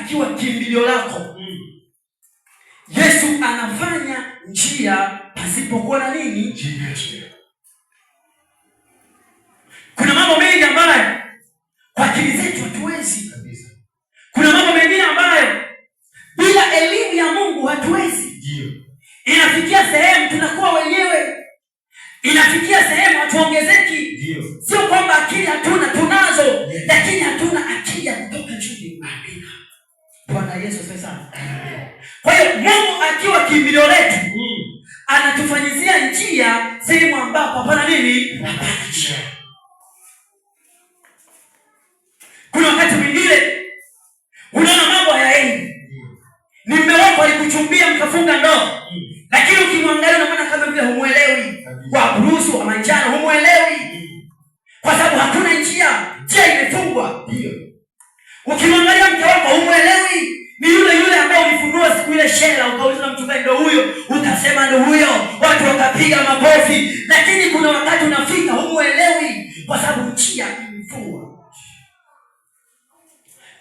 akiwa kimbilio lako. Yesu anafanya njia pasipokuwa na nini? Njia. Kuna mambo mengi ambayo kwa akili zetu hatuwezi kabisa. Kuna mambo mengine ambayo bila elimu ya Mungu hatuwezi. Ndio. Inafikia sehemu tunakuwa wenyewe. Inafikia sehemu hatuongezeki. Ndio. Sio kwamba akili hatuna, tunazo, lakini hatuna akili ya kutoka juu. Amina. Bwana Yesu sasa. Kwa hiyo Mungu akiwa kimbilio letu, anatufanyizia njia sehemu ambapo hapana nini? Hapana njia. Kuna wakati mwingine unaona mambo hayaendi. Ni mume wako alikuchumbia mkafunga ndoa, lakini ukimwangalia unaona kama vile humuelewi. Kwa burusu ama njano humuelewi. Kwa sababu hakuna njia. Njia imefungwa. Ndio. Ukimwangalia mke wako humuelewi. Ni yule ambaye ulifunua siku ile shela, ukauliza mchungaji ndio huyo, ukasema ndio huyo, watu wakapiga makofi. Lakini kuna wakati unafika humuelewi kwa sababu njia imefungwa.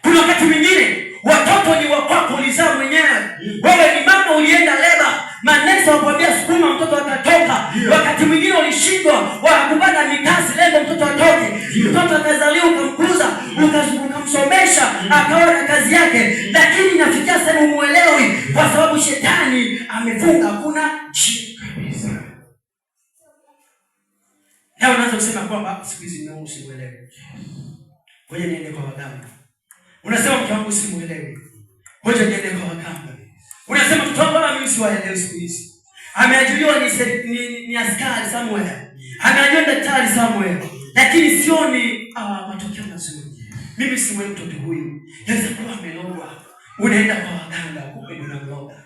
Kuna wakati mwingine watoto ni wako ulizaa mwenyewe. Wewe ni mama ulienda leba, manesi wakwambia sukuma mtoto atatoka. Wakati mwingine ulishindwa, wakakupanda mikasi lengo mtoto atoke. Mtoto akazaliwa ukamkuza, ukamsomesha, akaona kazi yake, lakini inafikia sema humuelewi kwa sababu shetani amefunga. Hakuna njia kabisa. Leo unaanza kusema kwamba siku hizi mimi usimuelewi. Ngoja niende kwa waganga. Unasema mke wangu simuelewi. Ngoja niende kwa waganga. Unasema mtoto wangu mimi siwaelewi siku hizi. Ameajiriwa ni askari somewhere. Ameajiriwa daktari somewhere. Lakini sioni matokeo mazuri. Mimi simuelewi mtoto huyu. Yaweza kuwa amelogwa. Unaenda kwa waganga, kumbe unamloga.